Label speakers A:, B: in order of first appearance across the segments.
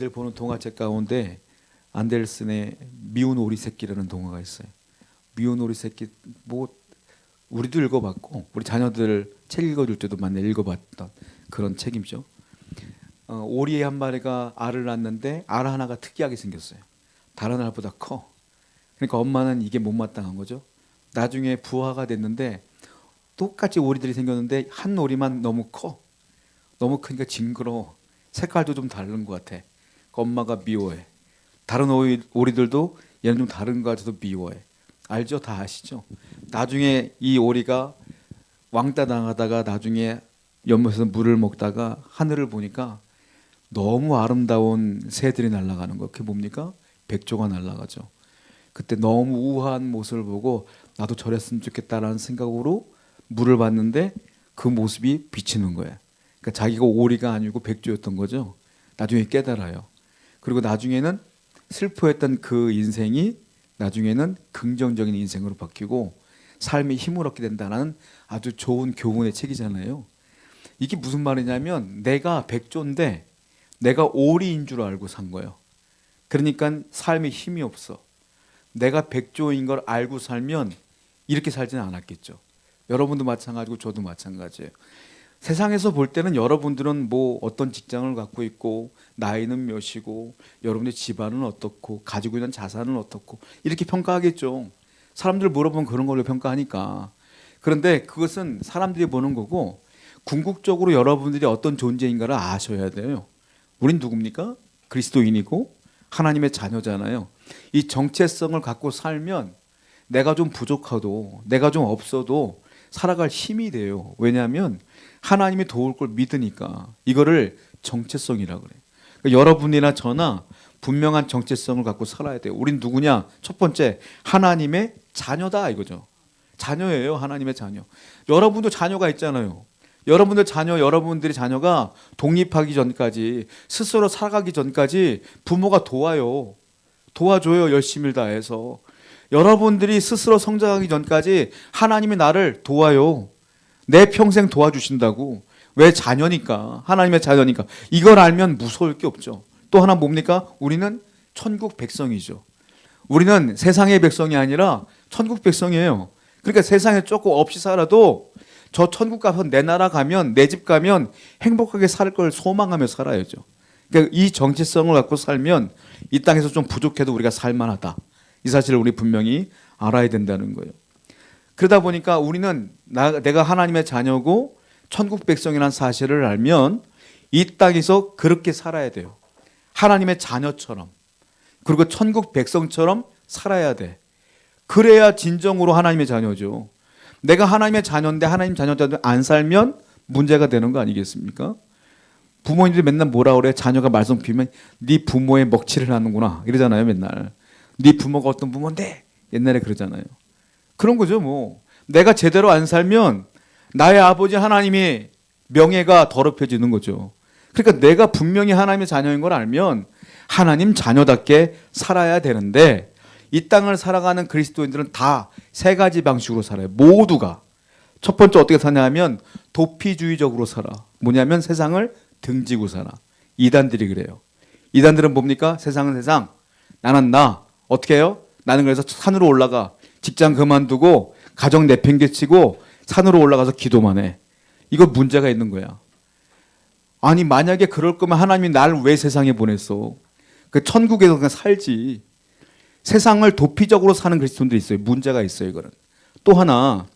A: 애들 보는 동화책 가운데 안데르슨의 미운 오리 새끼라는 동화가 있어요. 미운 오리 새끼 뭐 우리도 읽어봤고 우리 자녀들 책 읽어줄 때도 많이 읽어봤던 그런 책이죠. 오리 한 마리가 알을 낳는데 알 하나가 특이하게 생겼어요. 다른 알보다 커. 그러니까 엄마는 이게 못마땅한 거죠. 나중에 부화가 됐는데 똑같이 오리들이 생겼는데 한 오리만 너무 커. 너무 크니까 징그러워. 색깔도 좀 다른 것 같아. 엄마가 미워해. 다른 오리들도 얘는 좀 다른 것 같아도 미워해. 알죠? 다 아시죠? 나중에 이 오리가 왕따 당하다가 나중에 연못에서 물을 먹다가 하늘을 보니까 너무 아름다운 새들이 날아가는 거. 그게 뭡니까? 백조가 날아가죠. 그때 너무 우아한 모습을 보고 나도 저랬으면 좋겠다라는 생각으로 물을 봤는데 그 모습이 비치는 거예요. 그러니까 자기가 오리가 아니고 백조였던 거죠. 나중에 깨달아요. 그리고 나중에는 슬퍼했던 그 인생이 나중에는 긍정적인 인생으로 바뀌고 삶에 힘을 얻게 된다는 아주 좋은 교훈의 책이잖아요. 이게 무슨 말이냐면 내가 백조인데 내가 오리인 줄 알고 산 거예요. 그러니까 삶에 힘이 없어. 내가 백조인 걸 알고 살면 이렇게 살지는 않았겠죠. 여러분도 마찬가지고 저도 마찬가지예요. 세상에서 볼 때는 여러분들은 뭐 어떤 직장을 갖고 있고 나이는 몇이고 여러분의 집안은 어떻고 가지고 있는 자산은 어떻고 이렇게 평가하겠죠. 사람들 물어보면 그런 걸로 평가하니까. 그런데 그것은 사람들이 보는 거고 궁극적으로 여러분들이 어떤 존재인가를 아셔야 돼요. 우린 누굽니까? 그리스도인이고 하나님의 자녀잖아요. 이 정체성을 갖고 살면 내가 좀 부족하도 내가 좀 없어도 살아갈 힘이 돼요. 왜냐하면 하나님이 도울 걸 믿으니까. 이거를 정체성이라고 그래요. 그러니까 여러분이나 저나 분명한 정체성을 갖고 살아야 돼요. 우린 누구냐? 첫 번째, 하나님의 자녀다 이거죠. 자녀예요. 하나님의 자녀. 여러분도 자녀가 있잖아요. 여러분들이 자녀가 독립하기 전까지 스스로 살아가기 전까지 부모가 도와줘요. 열심히 다해서. 여러분들이 스스로 성장하기 전까지 하나님이 나를 도와요. 내 평생 도와주신다고. 왜? 자녀니까. 하나님의 자녀니까. 이걸 알면 무서울 게 없죠. 또 하나 뭡니까? 우리는 천국 백성이죠. 우리는 세상의 백성이 아니라 천국 백성이에요. 그러니까 세상에 조금 없이 살아도 저 천국 가서 내 나라 가면 내 집 가면 행복하게 살 걸 소망하며 살아야죠. 그러니까 이 정체성을 갖고 살면 이 땅에서 좀 부족해도 우리가 살만하다. 이 사실을 우리 분명히 알아야 된다는 거예요. 그러다 보니까 우리는 내가 하나님의 자녀고 천국 백성이라는 사실을 알면 이 땅에서 그렇게 살아야 돼요. 하나님의 자녀처럼. 그리고 천국 백성처럼 살아야 돼. 그래야 진정으로 하나님의 자녀죠. 내가 하나님의 자녀인데 하나님 자녀자도 안 살면 문제가 되는 거 아니겠습니까? 부모님들이 맨날 뭐라 그래? 자녀가 말썽 피우면 네 부모의 먹칠을 하는구나 이러잖아요. 맨날. 네 부모가 어떤 부모인데 옛날에 그러잖아요. 그런 거죠. 뭐 내가 제대로 안 살면 나의 아버지 하나님의 명예가 더럽혀지는 거죠. 그러니까 내가 분명히 하나님의 자녀인 걸 알면 하나님 자녀답게 살아야 되는데 이 땅을 살아가는 그리스도인들은 다 세 가지 방식으로 살아요. 모두가. 첫 번째 어떻게 사냐면 도피주의적으로 살아. 뭐냐면 세상을 등지고 살아. 이단들이 그래요. 이단들은 뭡니까? 세상은 세상. 나는 나. 어떻게 해요? 나는 그래서 산으로 올라가. 직장 그만두고 가정 내팽개치고 산으로 올라가서 기도만 해. 이거 문제가 있는 거야. 아니 만약에 그럴 거면 하나님이 날 왜 세상에 보냈어? 그 천국에서 그냥 살지. 세상을 도피적으로 사는 그리스도인들이 있어요. 문제가 있어요. 이거는. 또 하나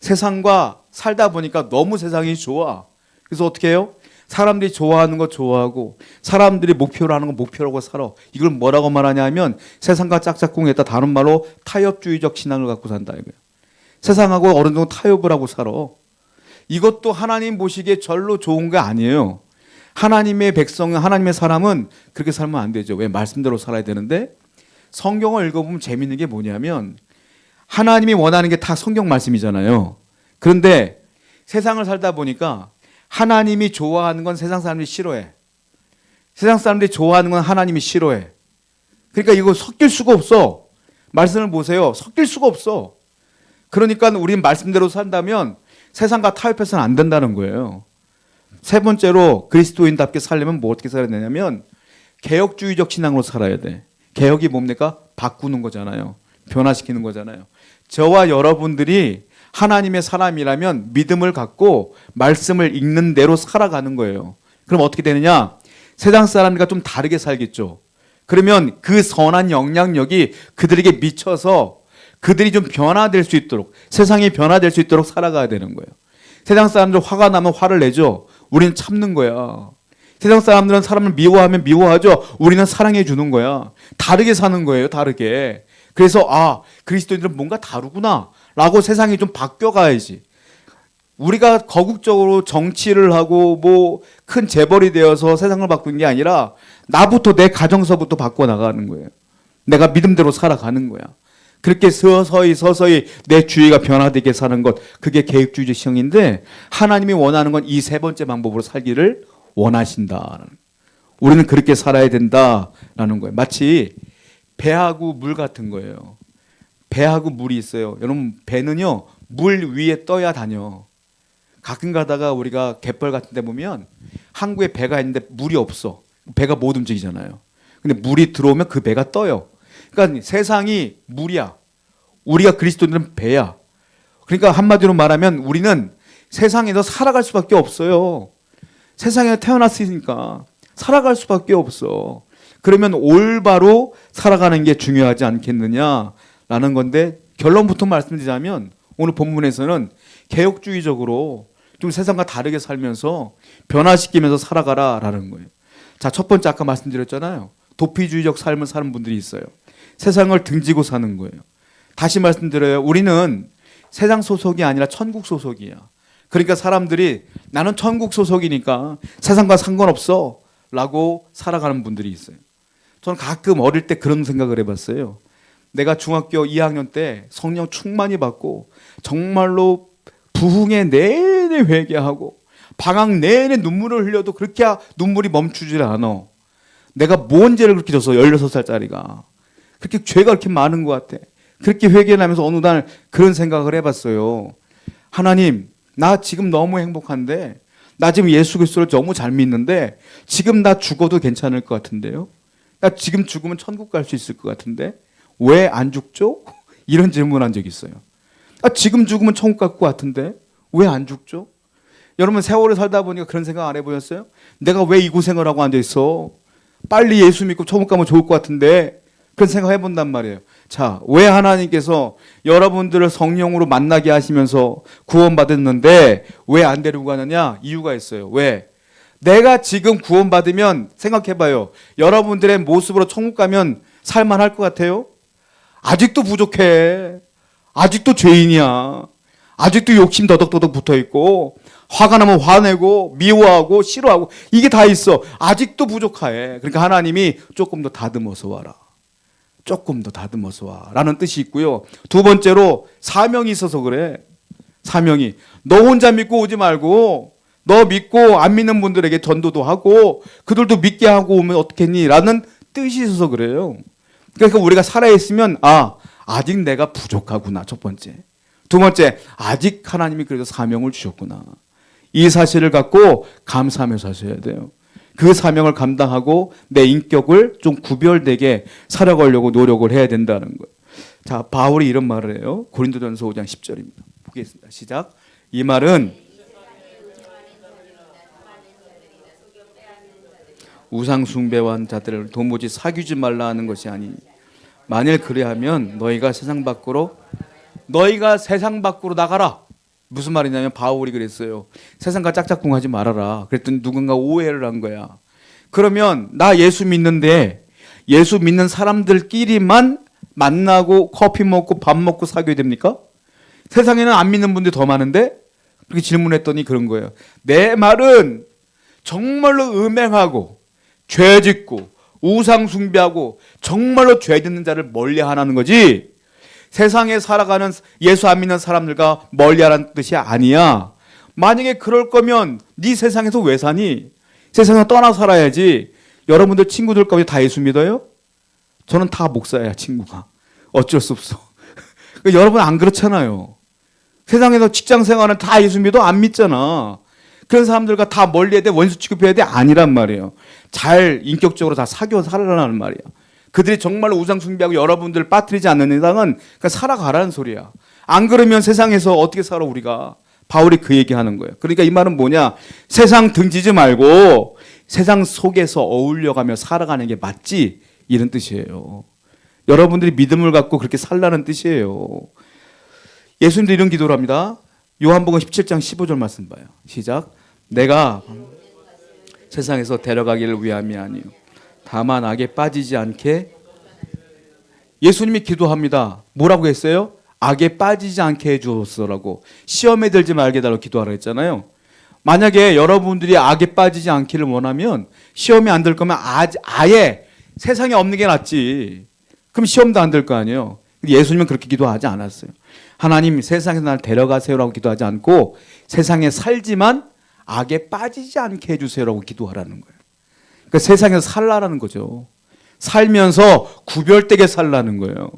A: 세상과 살다 보니까 너무 세상이 좋아. 그래서 어떻게 해요? 사람들이 좋아하는 거 좋아하고 사람들이 목표로 하는 거 목표라고 살아. 이걸 뭐라고 말하냐면 세상과 짝짝꿍했다. 다른 말로 타협주의적 신앙을 갖고 산다 이거예요. 세상하고 어느 정도 타협을 하고 살아. 이것도 하나님 보시기에 절로 좋은 게 아니에요. 하나님의 백성, 하나님의 사람은 그렇게 살면 안 되죠. 왜? 말씀대로 살아야 되는데 성경을 읽어보면 재밌는 게 뭐냐면 하나님이 원하는 게 다 성경 말씀이잖아요. 그런데 세상을 살다 보니까 하나님이 좋아하는 건 세상 사람들이 싫어해. 세상 사람들이 좋아하는 건 하나님이 싫어해. 그러니까 이거 섞일 수가 없어. 말씀을 보세요. 섞일 수가 없어. 그러니까 우리는 말씀대로 산다면 세상과 타협해서는 안 된다는 거예요. 세 번째로 그리스도인답게 살려면 뭐 어떻게 살아야 되냐면 개혁주의적 신앙으로 살아야 돼. 개혁이 뭡니까? 바꾸는 거잖아요. 변화시키는 거잖아요. 저와 여러분들이 하나님의 사람이라면 믿음을 갖고 말씀을 읽는 대로 살아가는 거예요. 그럼 어떻게 되느냐? 세상 사람들과 좀 다르게 살겠죠. 그러면 그 선한 영향력이 그들에게 미쳐서 그들이 좀 변화될 수 있도록, 세상이 변화될 수 있도록 살아가야 되는 거예요. 세상 사람들 화가 나면 화를 내죠. 우리는 참는 거야. 세상 사람들은 사람을 미워하면 미워하죠. 우리는 사랑해 주는 거야. 다르게 사는 거예요. 다르게. 그래서 그리스도인들은 뭔가 다르구나 라고 세상이 좀 바뀌어가야지. 우리가 거국적으로 정치를 하고 뭐 큰 재벌이 되어서 세상을 바꾸는 게 아니라 나부터, 내 가정서부터 바꿔나가는 거예요. 내가 믿음대로 살아가는 거야. 그렇게 서서히 내 주위가 변화되게 사는 것, 그게 개혁주의적 시형인데, 하나님이 원하는 건 이 세 번째 방법으로 살기를 원하신다. 우리는 그렇게 살아야 된다라는 거예요. 마치 배하고 물 같은 거예요. 배하고 물이 있어요. 여러분, 배는요 물 위에 떠야 다녀. 가끔 가다가 우리가 갯벌 같은 데 보면 항구에 배가 있는데 물이 없어. 배가 못 움직이잖아요. 근데 물이 들어오면 그 배가 떠요. 그러니까 세상이 물이야. 우리가 그리스도인들은 배야. 그러니까 한마디로 말하면 우리는 세상에서 살아갈 수밖에 없어요. 세상에 태어났으니까 살아갈 수밖에 없어. 그러면 올바로 살아가는 게 중요하지 않겠느냐라는 건데, 결론부터 말씀드리자면 오늘 본문에서는 개혁주의적으로 좀 세상과 다르게 살면서 변화시키면서 살아가라라는 거예요. 자, 첫 번째 아까 말씀드렸잖아요. 도피주의적 삶을 사는 분들이 있어요. 세상을 등지고 사는 거예요. 다시 말씀드려요. 우리는 세상 소속이 아니라 천국 소속이야. 그러니까 사람들이 나는 천국 소속이니까 세상과 상관없어 라고 살아가는 분들이 있어요. 저는 가끔 어릴 때 그런 생각을 해봤어요. 내가 중학교 2학년 때 성령 충만히 받고 정말로 부흥회 내내 회개하고 방학 내내 눈물을 흘려도 그렇게 눈물이 멈추질 않아. 내가 뭔 죄를 그렇게 졌어? 16살짜리가. 그렇게 죄가 그렇게 많은 것 같아. 그렇게 회개하면서 어느 날 그런 생각을 해봤어요. 하나님, 나 지금 너무 행복한데, 나 지금 예수 그리스도를 너무 잘 믿는데 지금 나 죽어도 괜찮을 것 같은데요? 나 지금 죽으면 천국 갈 수 있을 것 같은데 왜 안 죽죠? 이런 질문한 적이 있어요. 지금 죽으면 천국 갈 것 같은데 왜 안 죽죠? 여러분, 세월을 살다 보니까 그런 생각 안 해보셨어요? 내가 왜 이 고생을 하고 앉아있어? 빨리 예수 믿고 천국 가면 좋을 것 같은데. 그런 생각 해본단 말이에요. 자, 왜 하나님께서 여러분들을 성령으로 만나게 하시면서 구원받았는데 왜 안 데리고 가느냐? 이유가 있어요. 왜? 내가 지금 구원받으면 생각해봐요. 여러분들의 모습으로 천국 가면 살만할 것 같아요? 아직도 부족해. 아직도 죄인이야. 아직도 욕심 더덕더덕 붙어있고, 화가 나면 화내고 미워하고 싫어하고 이게 다 있어. 아직도 부족해. 그러니까 하나님이 조금 더 다듬어서 와라. 조금 더 다듬어서 와 라는 뜻이 있고요. 두 번째로 사명이 있어서 그래. 사명이. 너 혼자 믿고 오지 말고 너 믿고 안 믿는 분들에게 전도도 하고 그들도 믿게 하고 오면 어떻겠니? 라는 뜻이 있어서 그래요. 그러니까 우리가 살아있으면 아직 내가 부족하구나. 첫 번째. 두 번째, 아직 하나님이 그래도 사명을 주셨구나. 이 사실을 갖고 감사하면서 사셔야 돼요. 그 사명을 감당하고 내 인격을 좀 구별되게 살아가려고 노력을 해야 된다는 거예요. 자, 바울이 이런 말을 해요. 고린도전서 5장 10절입니다. 보겠습니다. 시작. 이 말은 우상 숭배한 자들을 도무지 사귀지 말라 하는 것이 아니니 만일 그래하면 너희가 세상 밖으로 나가라. 무슨 말이냐면 바울이 그랬어요. 세상과 짝짝꿍하지 말아라. 그랬더니 누군가 오해를 한 거야. 그러면 나 예수 믿는데 예수 믿는 사람들끼리만 만나고 커피 먹고 밥 먹고 사귀어야 됩니까? 세상에는 안 믿는 분들이 더 많은데? 그렇게 질문했더니 그런 거예요. 내 말은 정말로 음행하고 죄 짓고 우상 숭배하고 정말로 죄 짓는 자를 멀리하라는 거지, 세상에 살아가는 예수 안 믿는 사람들과 멀리하라는 뜻이 아니야. 만약에 그럴 거면 네 세상에서 왜 사니? 세상에 떠나 살아야지. 여러분들 친구들 가운데 다 예수 믿어요? 저는 다 목사야, 친구가. 어쩔 수 없어. 여러분 안 그렇잖아요. 세상에서 직장 생활은 다 예수 믿어? 안 믿잖아. 그런 사람들과 다 멀리해야 돼, 원수 취급해야 돼? 아니란 말이에요. 잘 인격적으로 다 사귀어 살아라는 말이야. 그들이 정말로 우상 숭배하고 여러분들을 빠뜨리지 않는 이상은 그냥 살아가라는 소리야. 안 그러면 세상에서 어떻게 살아 우리가. 바울이 그 얘기하는 거예요. 그러니까 이 말은 뭐냐, 세상 등지지 말고 세상 속에서 어울려가며 살아가는 게 맞지, 이런 뜻이에요. 여러분들이 믿음을 갖고 그렇게 살라는 뜻이에요. 예수님도 이런 기도를 합니다. 요한복음 17장 15절 말씀 봐요. 시작. 내가 세상에서 데려가기를 위함이 아니요 다만 악에 빠지지 않게. 예수님이 기도합니다. 뭐라고 했어요? 악에 빠지지 않게 해주었어라고. 시험에 들지 말게 해달라고 기도하라 했잖아요. 만약에 여러분들이 악에 빠지지 않기를 원하면, 시험에 안 들 거면 아예 세상에 없는 게 낫지. 그럼 시험도 안 될 거 아니에요. 예수님은 그렇게 기도하지 않았어요. 하나님, 세상에서 날 데려가세요라고 기도하지 않고 세상에 살지만 악에 빠지지 않게 해주세요라고 기도하라는 거예요. 그러니까 세상에서 살라라는 거죠. 살면서 구별되게 살라는 거예요.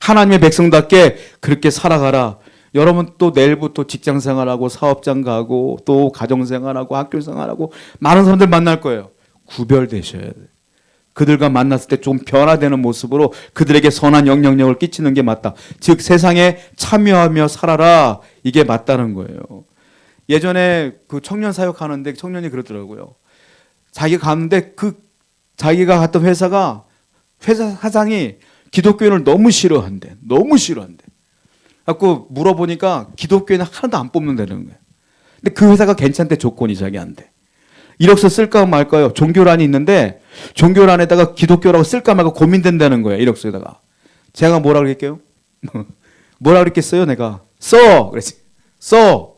A: 하나님의 백성답게 그렇게 살아가라. 여러분 또 내일부터 직장 생활하고 사업장 가고 또 가정 생활하고 학교 생활하고 많은 사람들 만날 거예요. 구별되셔야 돼요. 그들과 만났을 때 좀 변화되는 모습으로 그들에게 선한 영향력을 끼치는 게 맞다. 즉 세상에 참여하며 살아라. 이게 맞다는 거예요. 예전에 그 청년 사역하는데 청년이 그러더라고요. 자기가 갔는데 자기가 갔던 회사 사장이 기독교인을 너무 싫어한대. 너무 싫어한대. 그래서 물어보니까 기독교인은 하나도 안 뽑는다는 거예요. 근데 그 회사가 괜찮대, 조건이 자기한테. 이력서 쓸까 말까요? 종교란이 있는데 종교란에다가 기독교라고 쓸까 말까 고민된다는 거예요. 이력서에다가. 제가 뭐라 그랬게요? 뭐라 그랬겠어요? 내가 써! 그랬지. 써!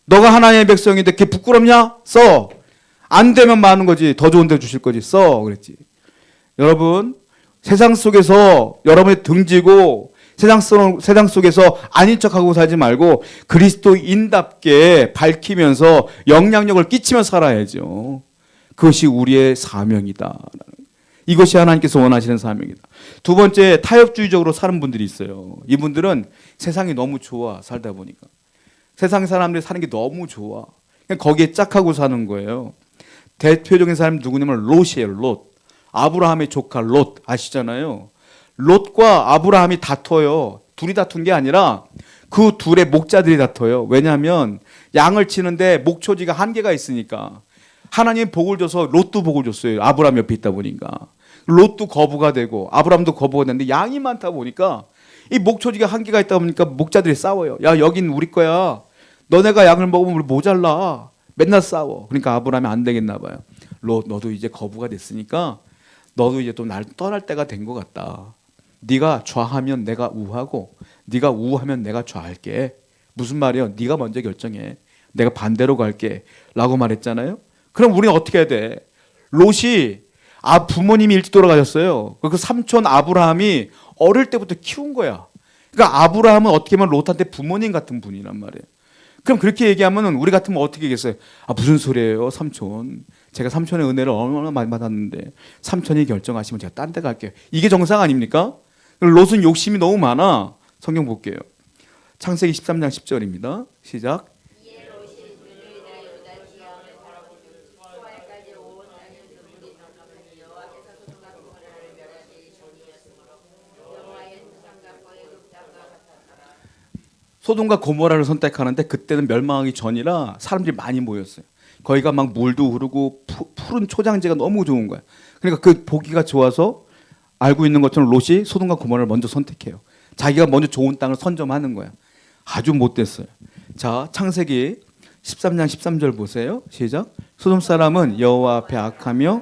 A: 너가 하나님의 백성인데 그게 부끄럽냐? 써! 안 되면 많은 거지. 더 좋은 데 주실 거지. 써! 그랬지. 여러분, 세상 속에서 여러분이 등지고 세상 속에서 아닌 척하고 살지 말고 그리스도인답게 밝히면서 영향력을 끼치며 살아야죠. 그것이 우리의 사명이다. 이것이 하나님께서 원하시는 사명이다. 두 번째, 타협주의적으로 사는 분들이 있어요. 이분들은 세상이 너무 좋아, 살다 보니까. 세상 사람들이 사는 게 너무 좋아. 그냥 거기에 짝하고 사는 거예요. 대표적인 사람이 누구냐면 롯이에요. 롯. 아브라함의 조카 롯 아시잖아요. 롯과 아브라함이 다퉈요. 둘이 다툰 게 아니라 그 둘의 목자들이 다퉈요. 왜냐하면 양을 치는데 목초지가 한계가 있으니까. 하나님 복을 줘서 롯도 복을 줬어요. 아브라함 옆에 있다 보니까. 롯도 거부가 되고 아브라함도 거부가 되는데 양이 많다 보니까 이 목초지가 한계가 있다 보니까 목자들이 싸워요. 야, 여긴 우리 거야. 너네가 양을 먹으면 우리 모자라. 맨날 싸워. 그러니까 아브라함이 안 되겠나 봐요. 롯, 너도 이제 거부가 됐으니까 너도 이제 또 날 떠날 때가 된 것 같다. 네가 좌하면 내가 우하고 네가 우하면 내가 좌할게. 무슨 말이야? 네가 먼저 결정해. 내가 반대로 갈게 라고 말했잖아요. 그럼 우리는 어떻게 해야 돼? 롯이 부모님이 일찍 돌아가셨어요. 그 삼촌 아브라함이 어릴 때부터 키운 거야. 그러니까 아브라함은 어떻게 보면 롯한테 부모님 같은 분이란 말이에요. 그럼 그렇게 얘기하면 우리 같으면 어떻게 얘기했어요? 무슨 소리예요, 삼촌. 제가 삼촌의 은혜를 얼마나 많이 받았는데 삼촌이 결정하시면 제가 딴 데 갈게요. 이게 정상 아닙니까? 롯은 욕심이 너무 많아. 성경 볼게요. 창세기 13장 10절입니다. 시작. 소돔과 고모라를 선택하는데 그때는 멸망하기 전이라 사람들이 많이 모였어요. 거기가 막 물도 흐르고 푸른 초장제가 너무 좋은 거야. 그러니까 그 보기가 좋아서 알고 있는 것처럼 롯이 소돔과 고모라를 먼저 선택해요. 자기가 먼저 좋은 땅을 선점하는 거야. 아주 못됐어요. 자, 창세기 13장 13절 보세요. 시작. 소돔 사람은 여호와 앞에 악하며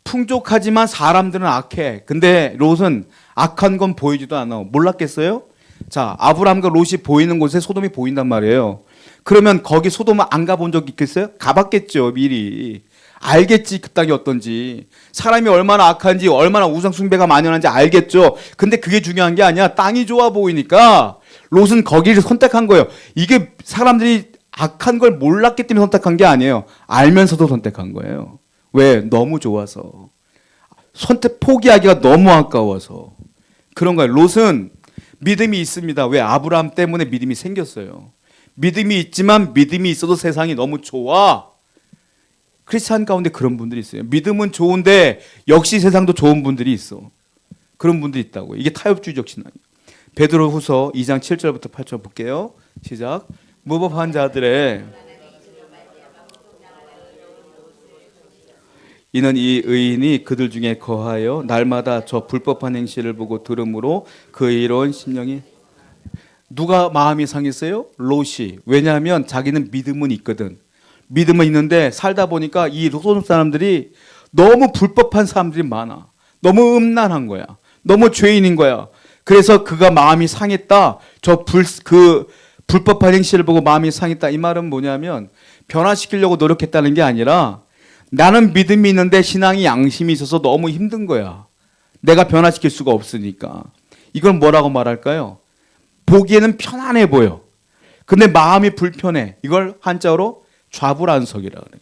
A: 풍족하지만 사람들은 악해. 근데 롯은 악한 건 보이지도 않아. 몰랐겠어요? 자, 아브라함과 롯이 보이는 곳에 소돔이 보인단 말이에요. 그러면 거기 소돔을 안 가본 적 있겠어요? 가봤겠죠, 미리. 알겠지, 그 땅이 어떤지. 사람이 얼마나 악한지, 얼마나 우상숭배가 만연한지 알겠죠. 근데 그게 중요한 게 아니야. 땅이 좋아 보이니까 롯은 거기를 선택한 거예요. 이게 사람들이 악한 걸 몰랐기 때문에 선택한 게 아니에요. 알면서도 선택한 거예요. 왜? 너무 좋아서. 포기하기가 너무 아까워서. 그런 거예요. 롯은 믿음이 있습니다. 왜? 아브라함 때문에 믿음이 생겼어요. 믿음이 있지만 믿음이 있어도 세상이 너무 좋아. 크리스찬 가운데 그런 분들이 있어요. 믿음은 좋은데 역시 세상도 좋은 분들이 있어. 그런 분들이 있다고. 이게 타협주의적 신앙이에요. 베드로후서 2장 7절부터 8절 볼게요. 시작. 무법한 자들의 이는 이 의인이 그들 중에 거하여 날마다 저 불법한 행실을 보고 들음으로 그 의로운 심령이 누가 마음이 상했어요? 롯이. 왜냐하면 자기는 믿음은 있거든. 믿음은 있는데 살다 보니까 이 소돔 사람들이 너무 불법한 사람들이 많아. 너무 음란한 거야. 너무 죄인인 거야. 그래서 그가 마음이 상했다. 그 불법한 행실을 보고 마음이 상했다. 이 말은 뭐냐면 변화시키려고 노력했다는 게 아니라 나는 믿음이 있는데 신앙이 양심이 있어서 너무 힘든 거야. 내가 변화시킬 수가 없으니까. 이걸 뭐라고 말할까요? 보기에는 편안해 보여. 근데 마음이 불편해. 이걸 한자어로 좌불안석이라 그래.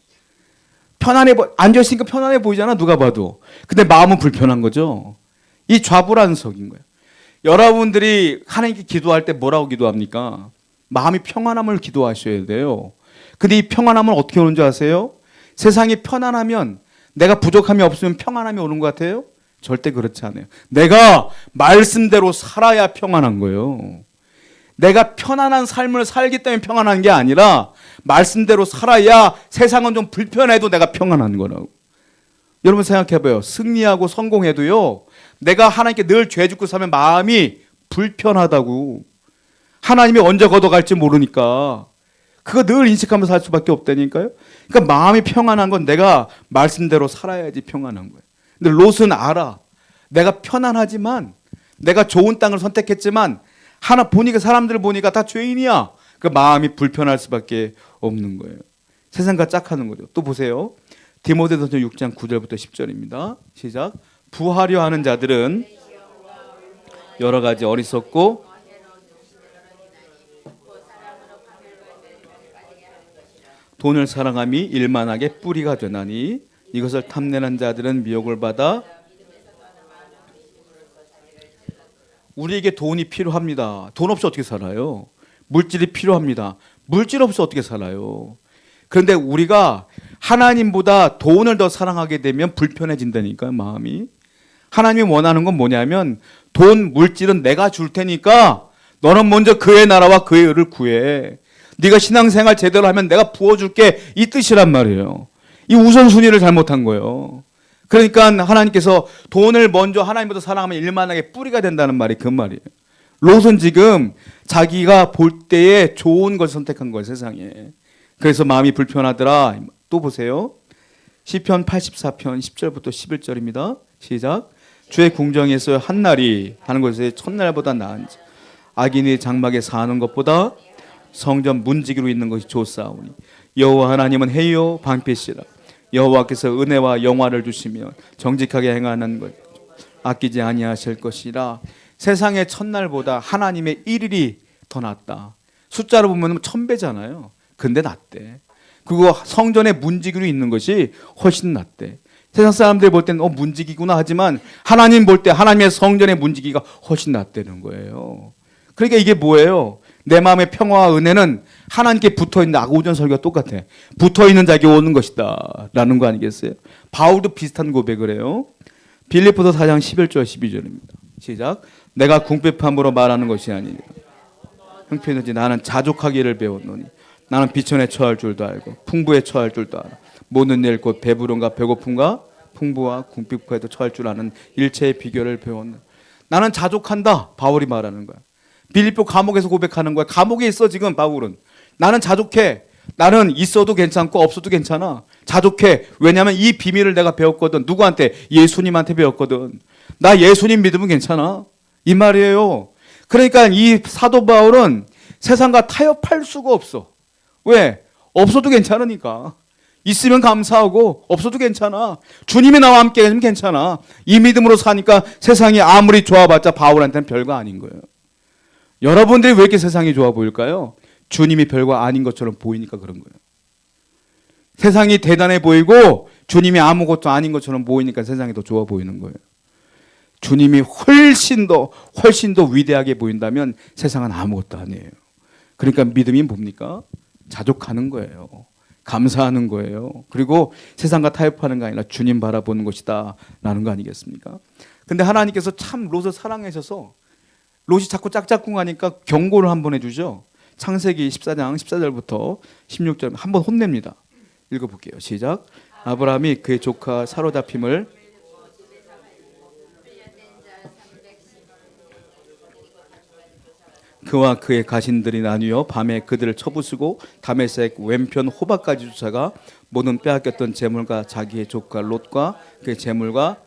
A: 편안해 앉아있으니까 편안해 보이잖아, 누가 봐도. 근데 마음은 불편한 거죠. 이 좌불안석인 거예요. 여러분들이 하나님께 기도할 때 뭐라고 기도합니까? 마음이 평안함을 기도하셔야 돼요. 근데 이 평안함은 어떻게 오는 줄 아세요? 세상이 편안하면 내가 부족함이 없으면 평안함이 오는 것 같아요? 절대 그렇지 않아요. 내가 말씀대로 살아야 평안한 거예요. 내가 편안한 삶을 살기 때문에 평안한 게 아니라 말씀대로 살아야 세상은 좀 불편해도 내가 평안한 거라고. 여러분 생각해봐요. 승리하고 성공해도요, 내가 하나님께 늘 죄 짓고 살면 마음이 불편하다고. 하나님이 언제 걷어갈지 모르니까 그거 늘 인식하면서 살 수밖에 없다니까요. 그러니까 마음이 평안한 건 내가 말씀대로 살아야지 평안한 거예요. 근데 롯은 알아. 내가 편안하지만, 내가 좋은 땅을 선택했지만 하나 보니까, 사람들 보니까 다 죄인이야. 그 마음이 불편할 수밖에 없는 거예요. 세상과 짝하는 거죠. 또 보세요. 디모데전서 6장 9절부터 10절입니다. 시작. 부하려 하는 자들은 여러 가지 어리석고 돈을 사랑함이 일만하게 뿌리가 되나니 이것을 탐내는 자들은 미혹을 받아. 우리에게 돈이 필요합니다. 돈 없이 어떻게 살아요? 물질이 필요합니다. 물질 없이 어떻게 살아요? 그런데 우리가 하나님보다 돈을 더 사랑하게 되면 불편해진다니까요, 마음이. 하나님이 원하는 건 뭐냐면 돈, 물질은 내가 줄 테니까 너는 먼저 그의 나라와 그의 의를 구해. 네가 신앙생활 제대로 하면 내가 부어줄게, 이 뜻이란 말이에요. 이 우선순위를 잘못한 거예요. 그러니까 하나님께서 돈을 먼저 하나님보다 사랑하면 일만하게 뿌리가 된다는 말이 그 말이에요. 롯은 지금 자기가 볼 때에 좋은 걸 선택한 거예요, 세상에. 그래서 마음이 불편하더라. 또 보세요. 시편 84편 10절부터 11절입니다. 시작. 주의 궁정에서 한 날이 하는 것에 첫날보다 나은지 악인이 장막에 사는 것보다 성전 문지기로 있는 것이 좋사오니 여호와 하나님은 해요 방패시라. 여호와께서 은혜와 영화를 주시며 정직하게 행하는 것 아끼지 아니하실 것이라. 세상의 첫날보다 하나님의 1일이 더 낫다. 숫자로 보면 1000배잖아요. 근데 낫대. 그리고 성전의 문지기로 있는 것이 훨씬 낫대. 세상 사람들이 볼 때는 문지기구나 하지만 하나님 볼 때 하나님의 성전의 문지기가 훨씬 낫다는 거예요. 그러니까 이게 뭐예요? 내 마음의 평화와 은혜는 하나님께 붙어있는, 오전 설교가 똑같아. 붙어있는 자에게 오는 것이다 라는 거 아니겠어요? 바울도 비슷한 고백을 해요. 빌립보서 4장 11절 12절입니다. 시작. 내가 궁핍함으로 말하는 것이 아니니 형편이지 나는 자족하기를 배웠노니 나는 비천에 처할 줄도 알고 풍부에 처할 줄도 알아. 모든 일 곧 배부름과 배고픔과 풍부와 궁핍과에도 처할 줄 아는 일체의 비결을 배웠노니. 나는 자족한다, 바울이 말하는 거야. 빌립보 감옥에서 고백하는 거야. 감옥에 있어 지금 바울은. 나는 자족해. 나는 있어도 괜찮고 없어도 괜찮아. 자족해. 왜냐하면 이 비밀을 내가 배웠거든. 누구한테? 예수님한테 배웠거든. 나 예수님 믿으면 괜찮아. 이 말이에요. 그러니까 이 사도 바울은 세상과 타협할 수가 없어. 왜? 없어도 괜찮으니까. 있으면 감사하고 없어도 괜찮아. 주님이 나와 함께 계시면 괜찮아. 이 믿음으로 사니까 세상이 아무리 좋아봤자 바울한테는 별거 아닌 거예요. 여러분들이 왜 이렇게 세상이 좋아 보일까요? 주님이 별거 아닌 것처럼 보이니까 그런 거예요. 세상이 대단해 보이고 주님이 아무것도 아닌 것처럼 보이니까 세상이 더 좋아 보이는 거예요. 주님이 훨씬 더 위대하게 보인다면 세상은 아무것도 아니에요. 그러니까 믿음이 뭡니까? 자족하는 거예요. 감사하는 거예요. 그리고 세상과 타협하는 게 아니라 주님 바라보는 것이다 라는 거 아니겠습니까? 근데 하나님께서 참 롯을 사랑하셔서 롯이 자꾸 짝짝꿍하니까 경고를 한번 해주죠. 창세기 14장 14절부터 16절 한번 혼냅니다. 읽어볼게요. 시작. 아브라함이 그의 조카 사로잡힘을 그와 그의 가신들이 나뉘어 밤에 그들을 쳐부수고 다메섹 왼편 호박까지 쫓아가 모든 빼앗겼던 재물과 자기의 조카 롯과 그의 재물과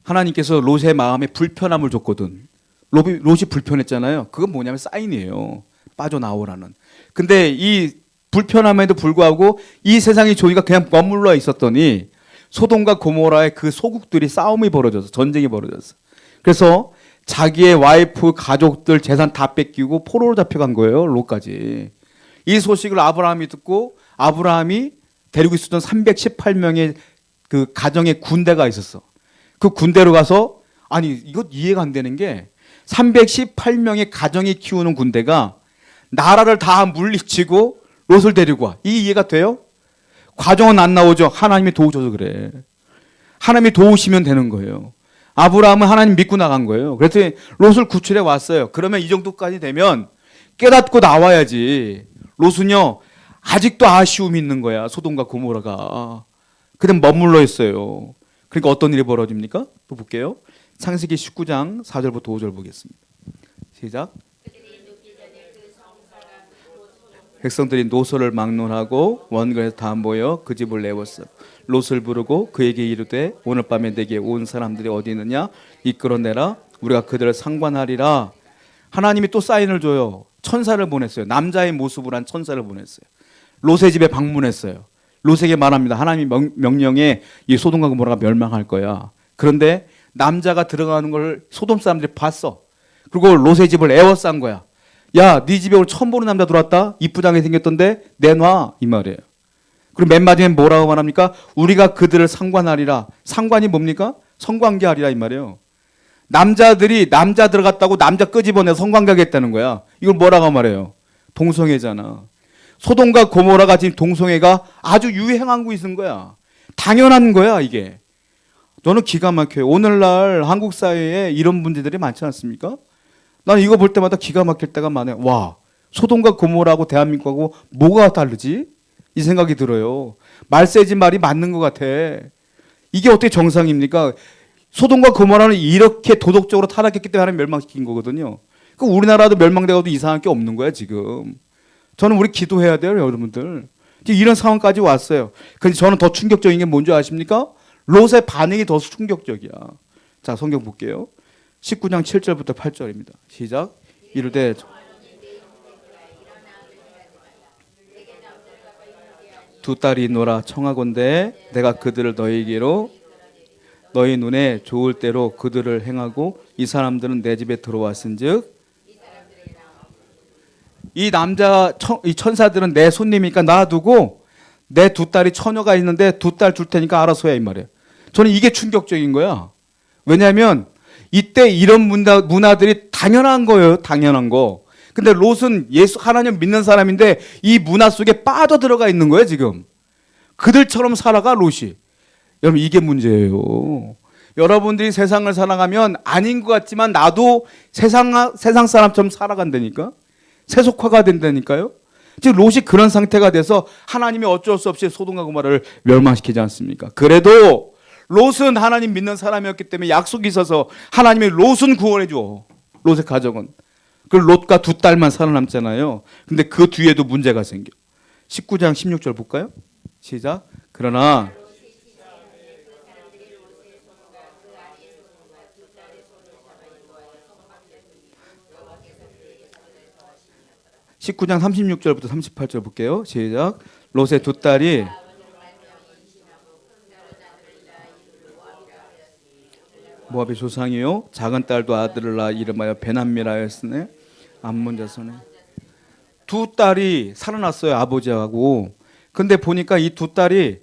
A: 하나님께서 롯의 마음에 불편함을 줬거든. 롯이 불편했잖아요. 그건 뭐냐면 사인이에요. 빠져나오라는. 근데 이 불편함에도 불구하고 이 세상의 조이가 그냥 머물러 있었더니 소돔과 고모라의 그 소국들이 싸움이 벌어져서 전쟁이 벌어졌어. 그래서 자기의 와이프, 가족들 재산 다 뺏기고 포로로 잡혀간 거예요. 롯까지. 이 소식을 아브라함이 듣고 아브라함이 데리고 있었던 318명의 그 가정의 군대가 있었어. 그 군대로 가서 아니 이거 이해가 안 되는 게 318명의 가정이 키우는 군대가 나라를 다 물리치고 롯을 데리고 와. 이 이해가 돼요? 과정은 안 나오죠. 하나님이 도우셔서 그래. 하나님이 도우시면 되는 거예요. 아브라함은 하나님 믿고 나간 거예요. 그랬더니 롯을 구출해 왔어요. 그러면 이 정도까지 되면 깨닫고 나와야지. 롯은요 아직도 아쉬움이 있는 거야. 소돔과 고모라가. 그냥 머물러 있어요. 그러니까 어떤 일이 벌어집니까? 또 볼게요. 창세기 19장 4절부터 5절 보겠습니다. 시작. 백성들이 노소를 막론하고 원근에서 다 모여 그 집을 내었어. 롯을 부르고 그에게 이르되 오늘 밤에 내게 온 사람들이 어디 있느냐 이끌어내라 우리가 그들을 상관하리라. 하나님이 또 사인을 줘요. 천사를 보냈어요. 남자의 모습을 한 천사를 보냈어요. 롯의 집에 방문했어요. 롯에게 말합니다. 하나님이 명령에 이 소돔과 고모라가 멸망할 거야. 그런데 남자가 들어가는 걸 소돔 사람들이 봤어. 그리고 롯의 집을 에워싼 거야. 야, 네 집에 오늘 처음 보는 남자 들어왔다. 이쁘장하게 생겼던데 내놔 이 말이에요. 그리고 맨 마지막에 뭐라고 말합니까? 우리가 그들을 상관하리라. 상관이 뭡니까? 성관계하리라 이 말이에요. 남자들이 남자 들어갔다고 남자 끄집어내 성관계하겠다는 거야. 이걸 뭐라고 말해요? 동성애잖아. 소돔과 고모라가 지금 동성애가 아주 유행하고 있는 거야. 당연한 거야 이게. 저는 기가 막혀요. 오늘날 한국 사회에 이런 문제들이 많지 않습니까? 나는 이거 볼 때마다 기가 막힐 때가 많아요. 와, 소돔과 고모라하고 대한민국하고 뭐가 다르지? 이 생각이 들어요. 말세지 말이 맞는 것 같아. 이게 어떻게 정상입니까? 소돔과 고모라는 이렇게 도덕적으로 타락했기 때문에 하나님 멸망시킨 거거든요. 그 우리나라도 멸망되고도 이상할 게 없는 거야 지금. 저는 우리 기도해야 돼요 여러분들. 이런 상황까지 왔어요. 근데 저는 더 충격적인 게 뭔지 아십니까? 롯의 반응이 더 충격적이야. 자, 성경 볼게요. 19장 7절부터 8절입니다. 시작. 이르되 두 딸이 있노라 청하건대 내가 그들을 너희에게로 너희 눈에 좋을 대로 그들을 행하고 이 사람들은 내 집에 들어왔은즉 이 남자 이 천사들은 내 손님이니까 놔두고 내 두 딸이 처녀가 있는데 두 딸 줄 테니까 알아서 해 이 말이에요. 저는 이게 충격적인 거야. 왜냐하면 이때 이런 문화들이 당연한 거예요. 당연한 거. 근데 롯은 예수 하나님 믿는 사람인데 이 문화 속에 빠져들어가 있는 거예요 지금. 그들처럼 살아가 롯이. 여러분 이게 문제예요. 여러분들이 세상을 살아가면 아닌 것 같지만 나도 세상 사람처럼 살아간다니까. 세속화가 된다니까요. 지금 롯이 그런 상태가 돼서 하나님이 어쩔 수 없이 소돔과 고모라를 멸망시키지 않습니까? 그래도 롯은 하나님 믿는 사람이었기 때문에 약속이 있어서 하나님이 롯은 구원해 줘. 롯의 가정은. 그 롯과 두 딸만 살아남잖아요. 근데 그 뒤에도 문제가 생겨. 19장 16절 볼까요? 시작. 그러나 19장 36절부터 38절 볼게요. 시작. 롯의 두 딸이 모압의 조상이요 작은 딸도 아들을 낳아 이름하여 베남미라 하였으니 암몬 자손에 두 딸이 살아났어요. 아버지하고. 근데 보니까 이 두 딸이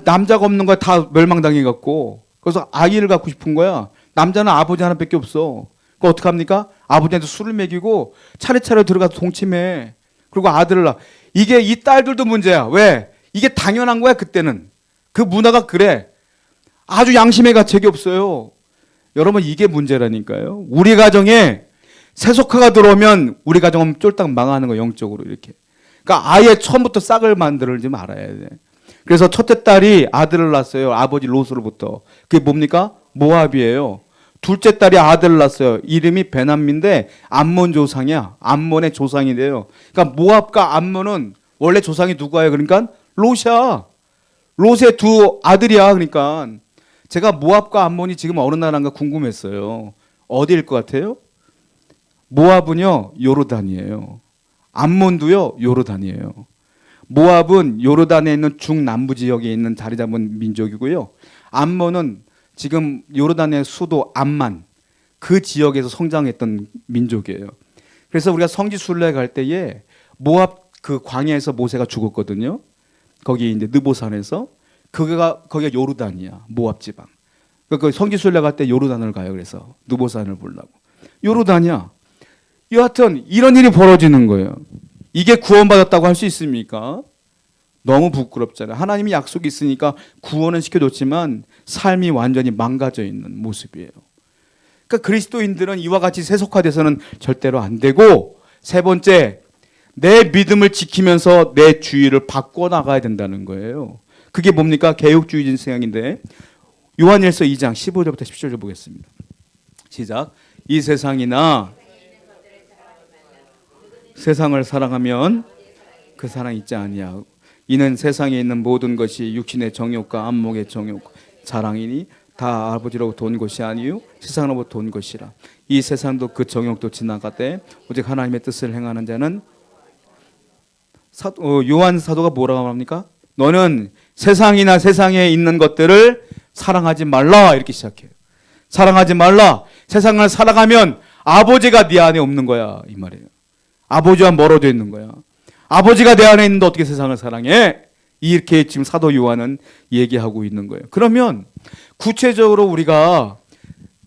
A: 남자가 없는 거야. 다 멸망당해 갖고. 그래서 아이를 갖고 싶은 거야. 남자는 아버지 하나밖에 없어. 그 어떡합니까? 아버지한테 술을 먹이고 차례차례 들어가서 동침해. 그리고 아들을 낳아. 이게 이 딸들도 문제야. 왜? 이게 당연한 거야 그때는. 그 문화가 그래. 아주 양심의 가책이 없어요. 여러분 이게 문제라니까요. 우리 가정에 세속화가 들어오면 우리 가정은 쫄딱 망하는 거 영적으로 이렇게. 그러니까 아예 처음부터 싹을 만들지 말아야 돼. 그래서 첫째 딸이 아들을 낳았어요. 아버지 롯으로부터. 그게 뭡니까? 모압이에요. 둘째 딸이 아들을 낳았어요. 이름이 베남인데 암몬 조상이야. 암몬의 조상이래요. 그러니까 모압과 암몬은 원래 조상이 누구예요? 그러니까 롯이야. 롯의 두 아들이야. 그러니까 제가 모압과 암몬이 지금 어느 나라인가 궁금했어요. 어디일 것 같아요? 모압은요 요르단이에요. 암몬도요 요르단이에요. 모압은 요르단에 있는 중남부 지역에 있는 자리 잡은 민족이고요. 암몬은 지금 요르단의 수도 암만 그 지역에서 성장했던 민족이에요. 그래서 우리가 성지순례 갈 때에 모압 그 광야에서 모세가 죽었거든요. 거기 이제 느보산에서 거기가 요르단이야. 모압 지방. 그 성지순례 갈 때 요르단을 가요. 그래서 느보산을 보려고. 요르단이야. 여하튼 이런 일이 벌어지는 거예요. 이게 구원받았다고 할 수 있습니까? 너무 부끄럽잖아요. 하나님이 약속이 있으니까 구원은 시켜줬지만 삶이 완전히 망가져 있는 모습이에요. 그러니까 그리스도인들은 이와 같이 세속화돼서는 절대로 안 되고, 세 번째, 내 믿음을 지키면서 내 주의를 바꿔나가야 된다는 거예요. 그게 뭡니까? 개혁주의적인 생각인데 요한일서 2장 15절부터 17절 보겠습니다. 시작. 이 세상이나 세상을 사랑하면 그 사랑 있지 아니하고 이는 세상에 있는 모든 것이 육신의 정욕과 안목의 정욕 자랑이니 다 아버지로부터 온 것이 아니요 세상으로부터 온 것이라. 이 세상도 그 정욕도 지나가되 오직 하나님의 뜻을 행하는 자는 요한 사도가 뭐라고 합니까? 너는 세상이나 세상에 있는 것들을 사랑하지 말라 이렇게 시작해요. 사랑하지 말라. 세상을 살아가면 아버지가 네 안에 없는 거야 이 말이에요. 아버지와 멀어져 있는 거야. 아버지가 내 안에 있는데 어떻게 세상을 사랑해? 이렇게 지금 사도 요한은 얘기하고 있는 거예요. 그러면 구체적으로 우리가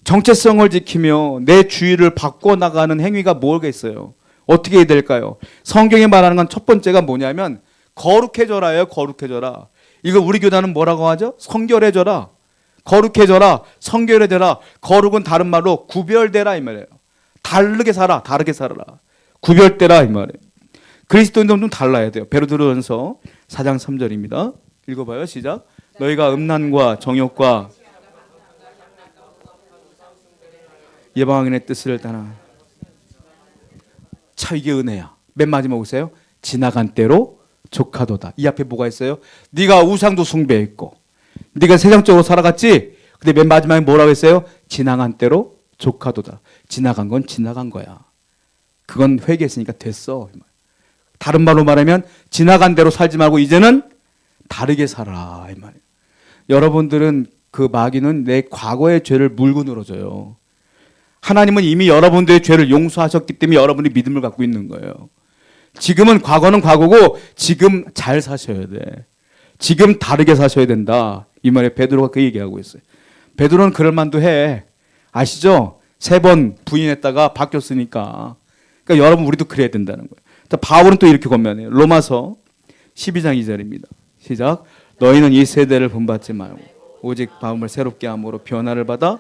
A: 정체성을 지키며 내 주의를 바꿔나가는 행위가 뭐겠어요? 어떻게 해야 될까요? 성경에 말하는 건 첫 번째가 뭐냐면 거룩해져라예요. 거룩해져라. 이거 우리 교단은 뭐라고 하죠? 성결해져라. 거룩해져라. 성결해져라. 거룩은 다른 말로 구별되라 이 말이에요. 다르게 살아. 다르게 살아라. 구별되라 이 말이에요. 그리스도인들은 좀 달라야 돼요. 베드로전서 4장 3절입니다. 읽어봐요. 시작. 너희가 음란과 정욕과 이방인의 뜻을 따라. 참 이게 은혜야. 맨 마지막 보세요. 지나간 때로 족하도다. 이 앞에 뭐가 있어요? 네가 우상도 숭배했고 네가 세상적으로 살아갔지? 근데 맨 마지막에 뭐라고 했어요? 지나간 때로 족하도다. 지나간 건 지나간 거야. 그건 회개했으니까 됐어. 다른 말로 말하면 지나간 대로 살지 말고 이제는 다르게 살아 이 말이에요. 여러분들은 그 마귀는 내 과거의 죄를 물고 늘어져요. 하나님은 이미 여러분들의 죄를 용서하셨기 때문에 여러분이 믿음을 갖고 있는 거예요. 지금은 과거는 과거고 지금 잘 사셔야 돼. 지금 다르게 사셔야 된다. 이 말에 베드로가 그 얘기하고 있어요. 베드로는 그럴 만도 해. 아시죠? 3번 부인했다가 바뀌었으니까. 그러니까 여러분 우리도 그래야 된다는 거예요. 바울은 또 이렇게 권면해요. 로마서 12장 2절입니다. 시작. 너희는 이 세대를 본받지 말고 오직 마음을 새롭게 함으로 변화를 받아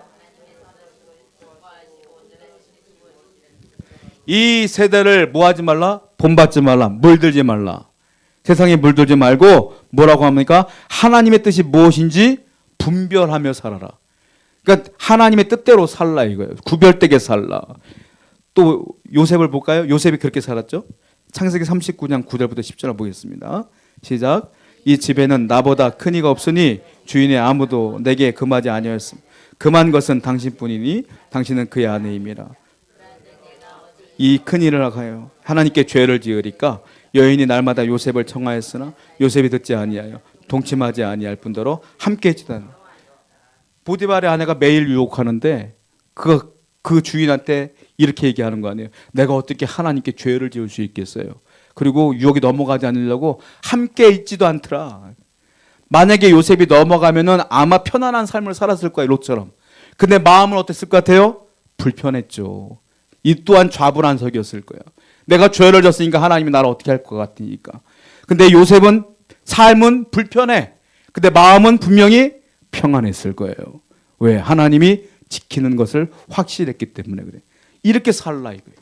A: 이 세대를 뭐 하지 말라? 본받지 말라. 물들지 말라. 세상에 물들지 말고 뭐라고 합니까? 하나님의 뜻이 무엇인지 분별하며 살아라. 그러니까 하나님의 뜻대로 살라 이거예요. 구별되게 살라. 또 요셉을 볼까요? 요셉이 그렇게 살았죠. 창세기 39장 9절부터 10절을 보겠습니다. 시작. 이 집에는 나보다 큰 이가 없으니 주인의 아무도 내게 금하지 아니하였음. 금한 것은 당신뿐이니 당신은 그의 아내임이라. 이 큰 일을 하여 하나님께 죄를 지으리까 여인이 날마다 요셉을 청하였으나 요셉이 듣지 아니하여 동침하지 아니할 뿐더러 함께 지단. 보디발의 아내가 매일 유혹하는데 그 주인한테 이렇게 얘기하는 거 아니에요. 내가 어떻게 하나님께 죄를 지을 수 있겠어요. 그리고 유혹이 넘어가지 않으려고 함께 있지도 않더라. 만약에 요셉이 넘어가면은 아마 편안한 삶을 살았을 거예요. 롯처럼. 근데 마음은 어땠을 것 같아요?
B: 불편했죠. 이 또한 좌불안석이었을 거예요. 내가 죄를 졌으니까 하나님이 나를 어떻게 할 것 같으니까. 근데 요셉은 삶은 불편해. 근데 마음은 분명히 평안했을 거예요. 왜? 하나님이 지키는 것을 확실했기 때문에 그래. 이렇게 살라 이거예요.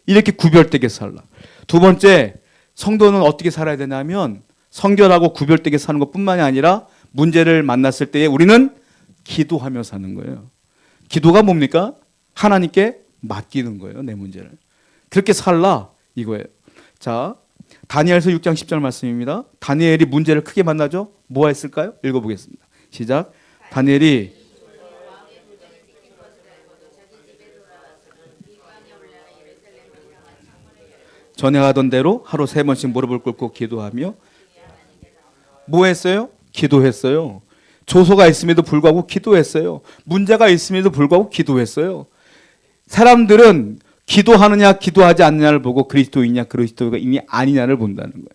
B: 이렇게 구별되게 살라. 두 번째, 성도는 어떻게 살아야 되냐면 성결하고 구별되게 사는 것뿐만이 아니라 문제를 만났을 때에 우리는 기도하며 사는 거예요. 기도가 뭡니까? 하나님께 맡기는 거예요. 내 문제를. 그렇게 살라 이거예요. 자, 다니엘서 6장 10절 말씀입니다. 다니엘이 문제를 크게 만나죠? 뭐 했을까요? 읽어보겠습니다. 시작. 다니엘이 전에 하던 대로 하루 3번씩 무릎을 꿇고 기도하며 뭐 했어요? 기도했어요. 조소가 있음에도 불구하고 기도했어요. 문제가 있음에도 불구하고 기도했어요. 사람들은 기도하느냐 기도하지 않느냐를 보고 그리스도인이냐 그리스도인이 아니냐를 본다는 거예요.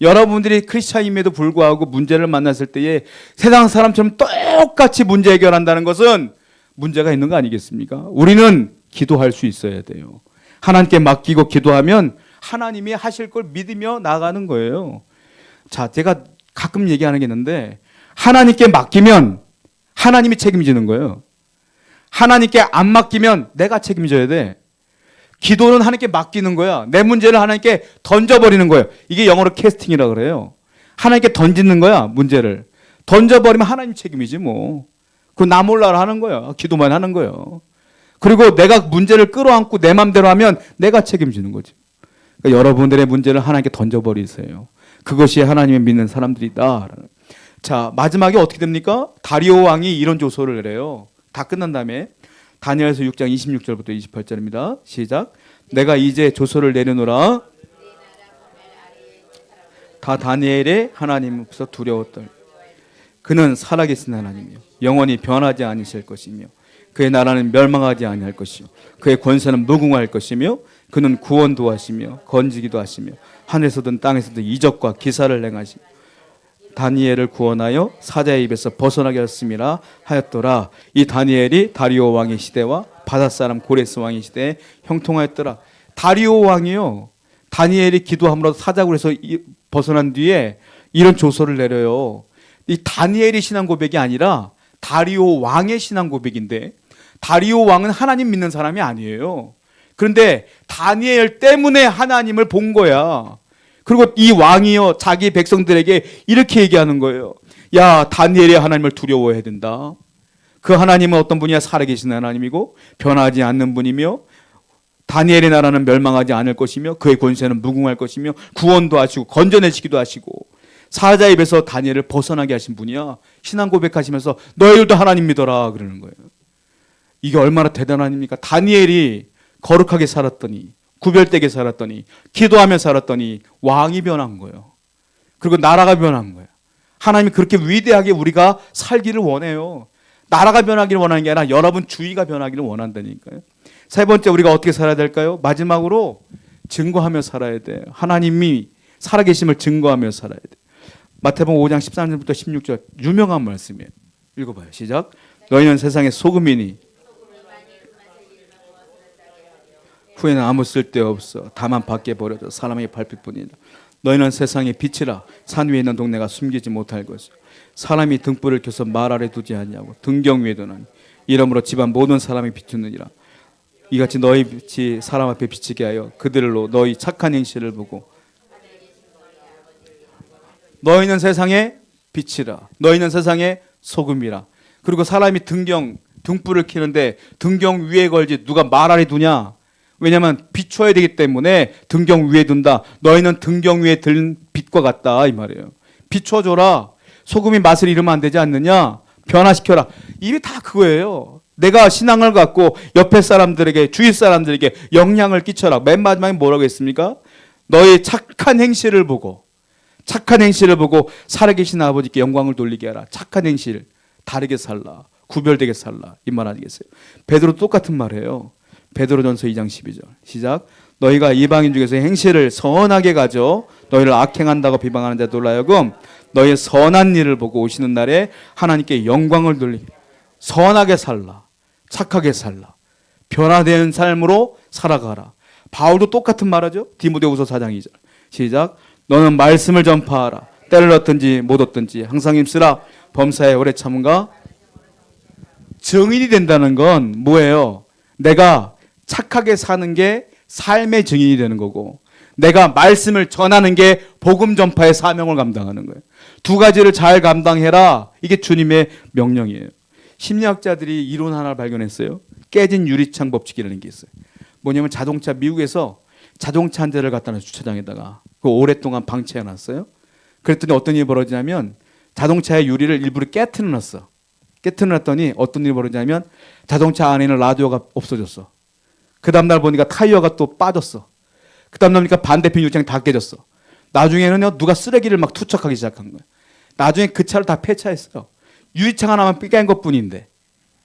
B: 여러분들이 크리스찬임에도 불구하고 문제를 만났을 때에 세상 사람처럼 똑같이 문제 해결한다는 것은 문제가 있는 거 아니겠습니까? 우리는 기도할 수 있어야 돼요. 하나님께 맡기고 기도하면 하나님이 하실 걸 믿으며 나가는 거예요. 자, 제가 가끔 얘기하는 게 있는데 하나님께 맡기면 하나님이 책임지는 거예요. 하나님께 안 맡기면 내가 책임져야 돼. 기도는 하나님께 맡기는 거야. 내 문제를 하나님께 던져버리는 거예요. 이게 영어로 캐스팅이라고 그래요. 하나님께 던지는 거야, 문제를. 던져버리면 하나님 책임이지 뭐. 그거 나 몰라라 하는 거야. 기도만 하는 거예요. 그리고 내가 문제를 끌어안고 내 맘대로 하면 내가 책임지는 거지. 그러니까 여러분들의 문제를 하나님께 던져버리세요. 그것이 하나님을 믿는 사람들이다. 자, 마지막에 어떻게 됩니까? 다리오 왕이 이런 조서를 내려요. 다 끝난 다음에 다니엘서 6장 26절부터 28절입니다. 시작. 내가 이제 조서를 내려놓으라. 다 다니엘의 하나님 앞에서 두려웠더니 그는 살아계신 하나님이요 영원히 변하지 않으실 것이며 그의 나라는 멸망하지 아니할 것이요 그의 권세는 무궁할 것이며 그는 구원도 하시며 건지기도 하시며 하늘에서든 땅에서든 이적과 기사를 행하시며 다니엘을 구원하여 사자의 입에서 벗어나게 하였음이라 하였더라. 이 다니엘이 다리오 왕의 시대와 바닷사람 고레스 왕의 시대에 형통하였더라. 다리오 왕이요, 다니엘이 기도함으로 사자굴에서 벗어난 뒤에 이런 조서를 내려요. 이 다니엘이 신앙 고백이 아니라 다리오 왕의 신앙 고백인데, 다리오 왕은 하나님 믿는 사람이 아니에요. 그런데 다니엘 때문에 하나님을 본 거야. 그리고 이 왕이요, 자기 백성들에게 이렇게 얘기하는 거예요. 야, 다니엘이 하나님을 두려워해야 된다. 그 하나님은 어떤 분이야? 살아계신 하나님이고 변하지 않는 분이며 다니엘의 나라는 멸망하지 않을 것이며 그의 권세는 무궁할 것이며 구원도 하시고 건져내시기도 하시고 사자의 입에서 다니엘을 벗어나게 하신 분이야. 신앙 고백하시면서 너희들도 하나님 믿어라 그러는 거예요. 이게 얼마나 대단한 일입니까? 다니엘이 거룩하게 살았더니, 구별되게 살았더니, 기도하며 살았더니 왕이 변한 거예요. 그리고 나라가 변한 거예요. 하나님이 그렇게 위대하게 우리가 살기를 원해요. 나라가 변하기를 원하는 게 아니라 여러분 주위가 변하기를 원한다니까요. 세 번째, 우리가 어떻게 살아야 될까요? 마지막으로 증거하며 살아야 돼요. 하나님이 살아계심을 증거하며 살아야 돼요. 마태복음 5장 13절부터 16절 유명한 말씀이에요. 읽어봐요. 시작. 너희는 세상의 소금이니 후에는 아무 쓸데없어 다만 밖에 버려져 사람에게 밟힐 뿐이라. 너희는 세상의 빛이라. 산 위에 있는 동네가 숨기지 못할 것이요 사람이 등불을 켜서 말 아래 두지 아니하고 등경 위에 두나니 이러므로 집안 모든 사람이 비추느니라. 이같이 너희 빛이 사람 앞에 비치게 하여 그들로 너희 착한 행실을 보고. 너희는 세상의 빛이라. 너희는 세상의 소금이라. 그리고 사람이 등불을 켜는데 등경 위에 걸지 누가 말 아래 두냐? 왜냐하면 비춰야 되기 때문에 등경 위에 둔다. 너희는 등경 위에 든 빛과 같다 이 말이에요. 비춰줘라. 소금이 맛을 잃으면 안 되지 않느냐? 변화시켜라. 이게 다 그거예요. 내가 신앙을 갖고 옆에 사람들에게, 주위 사람들에게 영향을 끼쳐라. 맨 마지막에 뭐라고 했습니까? 너희 착한 행실을 보고 살아계신 아버지께 영광을 돌리게 하라. 착한 행실, 다르게 살라, 구별되게 살라, 이 말 아니겠어요? 베드로 똑같은 말이에요. 베드로전서 2장 12절 시작. 너희가 이방인 중에서 행실을 선하게 가져 너희를 악행한다고 비방하는 자들로 하여금 너희의 선한 일을 보고 오시는 날에 하나님께 영광을 돌리게. 선하게 살라, 착하게 살라, 변화된 삶으로 살아가라. 바울도 똑같은 말하죠. 디모데후서 4장 2절. 시작. 너는 말씀을 전파하라. 때를 얻든지 못 얻든지 항상 힘쓰라. 범사에 오래 참은가. 증인이 된다는 건 뭐예요? 내가 착하게 사는 게 삶의 증인이 되는 거고, 내가 말씀을 전하는 게 복음 전파의 사명을 감당하는 거예요. 두 가지를 잘 감당해라. 이게 주님의 명령이에요. 심리학자들이 이론 하나를 발견했어요. 깨진 유리창 법칙이라는 게 있어요. 뭐냐면 자동차, 미국에서 자동차 한 대를 갖다 놔서 주차장에다가 그 오랫동안 방치해 놨어요. 그랬더니 어떤 일이 벌어지냐면 자동차의 유리를 일부러 깨트려 놨어. 깨트려 놨더니 어떤 일이 벌어지냐면 자동차 안에 있는 라디오가 없어졌어. 그 다음날 보니까 타이어가 또 빠졌어. 그 다음날 보니까 반대편 유리창이 다 깨졌어. 나중에는요, 누가 쓰레기를 막 투척하기 시작한 거예요. 나중에 그 차를 다 폐차했어요. 유리창 하나만 깬 것뿐인데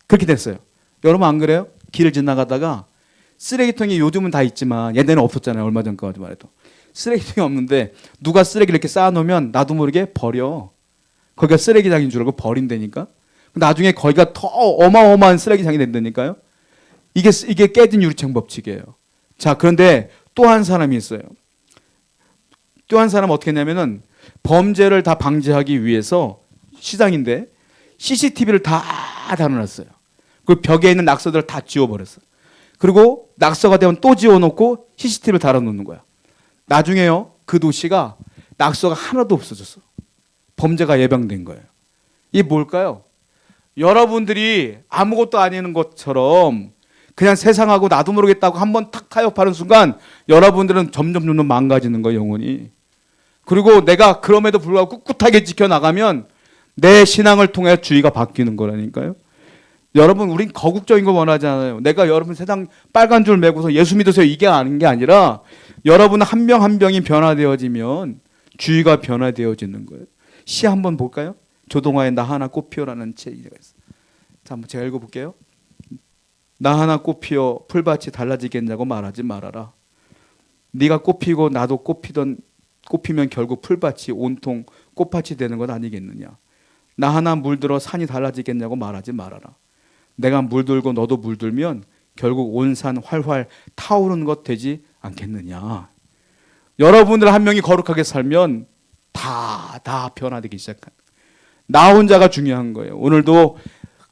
B: 그렇게 됐어요. 여러분 안 그래요? 길을 지나가다가 쓰레기통이 요즘은 다 있지만 예전에는 없었잖아요. 얼마 전까지만 해도 쓰레기통이 없는데 누가 쓰레기를 이렇게 쌓아놓으면 나도 모르게 버려. 거기가 쓰레기장인 줄 알고 버린다니까. 나중에 거기가 더 어마어마한 쓰레기장이 된다니까요. 이게 깨진 유리창 법칙이에요. 자, 그런데 또 한 사람이 있어요. 또 한 사람은 어떻게 했냐면은 범죄를 다 방지하기 위해서 시장인데 CCTV를 다 달아놨어요. 그 벽에 있는 낙서들을 다 지워버렸어요. 그리고 낙서가 되면 또 지워놓고 CCTV를 달아놓는 거야. 나중에요, 그 도시가 낙서가 하나도 없어졌어. 범죄가 예방된 거예요. 이게 뭘까요? 여러분들이 아무것도 아닌 것처럼 그냥 세상하고 나도 모르겠다고 한번 탁 타협하는 순간 여러분들은 점점 망가지는 거예요, 영혼이. 그리고 내가 그럼에도 불구하고 꿋꿋하게 지켜나가면 내 신앙을 통해 주의가 바뀌는 거라니까요. 여러분, 우린 거국적인 거 원하지 않아요. 내가 여러분 세상 빨간 줄 메고서 예수 믿으세요 이게 아닌 게 아니라 여러분 한 명 한 명이 변화되어지면 주의가 변화되어지는 거예요. 시 한번 볼까요? 조동화의 나 하나 꽃피어라는 책이 있어요. 자, 한번 제가 읽어볼게요. 나 하나 꽃피어 풀밭이 달라지겠냐고 말하지 말아라. 네가 꽃피고 나도 꽃피면 결국 풀밭이 온통 꽃밭이 되는 것 아니겠느냐. 나 하나 물들어 산이 달라지겠냐고 말하지 말아라. 내가 물들고 너도 물들면 결국 온 산 활활 타오르는 것 되지 않겠느냐. 여러분들 한 명이 거룩하게 살면 다 변화되기 시작한. 나 혼자가 중요한 거예요. 오늘도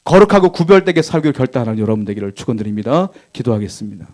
B: 거룩하고 구별되게 살기를 결단하는 여러분 되기를 축원드립니다. 기도하겠습니다.